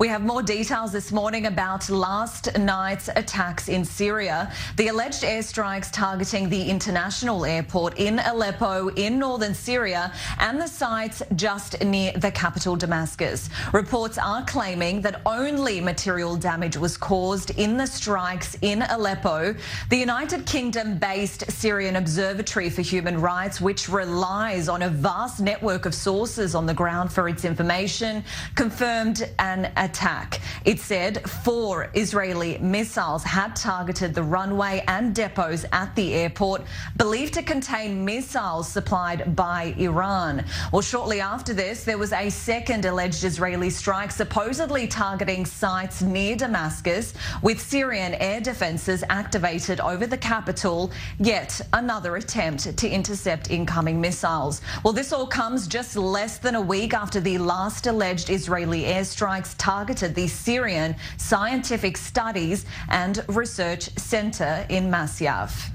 We have more details this morning about last night's attacks in Syria. The alleged airstrikes targeting the international airport in Aleppo in northern Syria and the sites just near the capital Damascus. Reports are claiming that only material damage was caused in the strikes in Aleppo. The United Kingdom-based Syrian Observatory for Human Rights, which relies on a vast network of sources on the ground for its information, confirmed an attack. It said 4 Israeli missiles had targeted the runway and depots at the airport, believed to contain missiles supplied by Iran. Well, shortly after this, there was a second alleged Israeli strike supposedly targeting sites near Damascus, with Syrian air defences activated over the capital. Yet another attempt to intercept incoming missiles. Well, this all comes just less than a week after the last alleged Israeli airstrikes targeted the Syrian Scientific Studies and Research Center in Masyaf.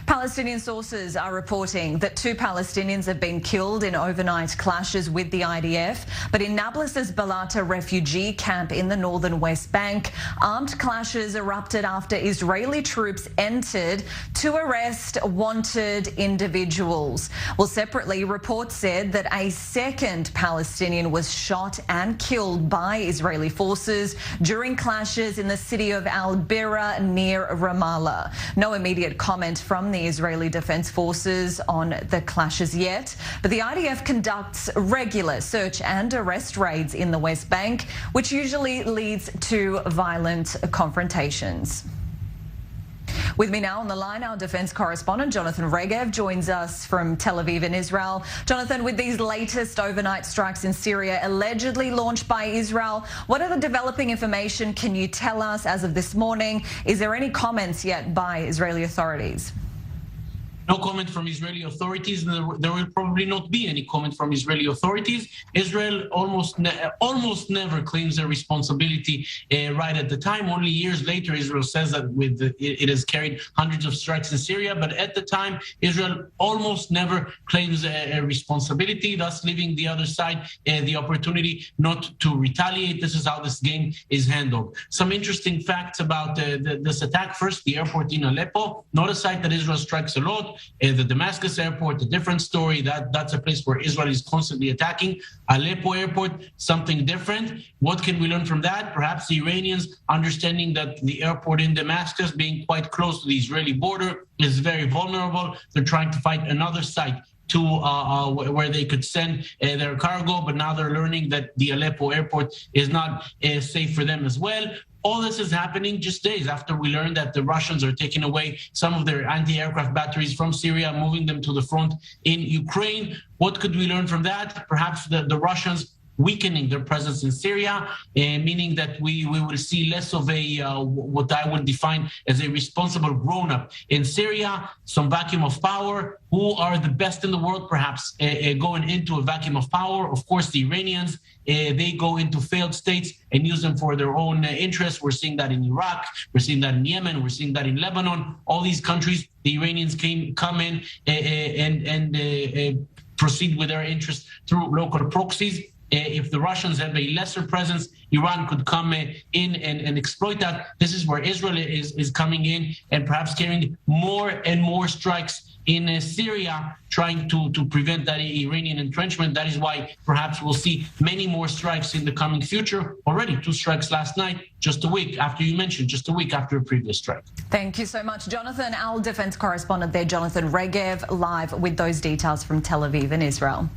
Palestinian sources are reporting that 2 Palestinians have been killed in overnight clashes with the IDF. But in Nablus's Balata refugee camp in the northern West Bank, armed clashes erupted after Israeli troops entered to arrest wanted individuals. Well, separately, reports said that a second Palestinian was shot and killed by Israeli forces during clashes in the city of Al-Bira near Ramallah. No immediate comment from the Israeli Defense Forces on the clashes yet, but the IDF conducts regular search and arrest raids in the West Bank, which usually leads to violent confrontations. With me now on the line, our defence correspondent Jonathan Regev joins us from Tel Aviv in Israel. Jonathan, with these latest overnight strikes in Syria allegedly launched by Israel, what other developing information can you tell us as of this morning? Is there any comments yet by Israeli authorities? No comment from Israeli authorities, and there will probably not be any comment from Israeli authorities. Israel almost never claims their responsibility right at the time. Only years later, Israel says that it has carried hundreds of strikes in Syria, but at the time, Israel almost never claims a responsibility, thus leaving the other side the opportunity not to retaliate. This is how this game is handled. Some interesting facts about this attack. First, the airport in Aleppo, not a site that Israel strikes a lot. The Damascus airport, a different story. That's a place where Israel is constantly attacking. Aleppo airport, something different. What can we learn from that? Perhaps the Iranians understanding that the airport in Damascus, being quite close to the Israeli border, is very vulnerable. They're trying to find another site to where they could send their cargo, but now they're learning that the Aleppo airport is not safe for them as well. All this is happening just days after we learned that the Russians are taking away some of their anti-aircraft batteries from Syria, moving them to the front in Ukraine. What could we learn from that? Perhaps the Russians weakening their presence in Syria, meaning that we will see less of a what I would define as a responsible grown-up in Syria, some vacuum of power. Who are the best in the world, perhaps, going into a vacuum of power? Of course, the Iranians. They go into failed states and use them for their own interests. We're seeing that in Iraq. We're seeing that in Yemen. We're seeing that in Lebanon. All these countries, the Iranians come in and proceed with their interests through local proxies. If the Russians have a lesser presence, Iran could come in and exploit that. This is where Israel is coming in and perhaps carrying more and more strikes in Syria, trying to prevent that Iranian entrenchment. That is why perhaps we'll see many more strikes in the coming future. Already 2 strikes last night, just a week after you mentioned, just a week after a previous strike. Thank you so much, Jonathan. Our defense correspondent there, Jonathan Regev, live with those details from Tel Aviv in Israel.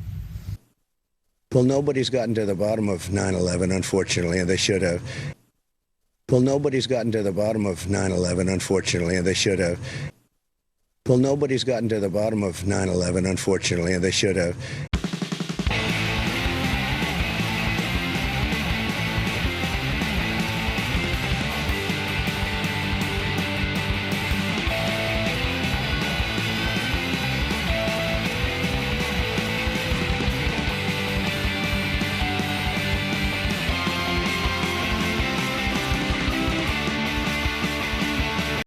Well, nobody's gotten to the bottom of 9/11, unfortunately, and they should have. Well, nobody's gotten to the bottom of 9/11, unfortunately, and they should have. Well, nobody's gotten to the bottom of 9/11, unfortunately, and they should have.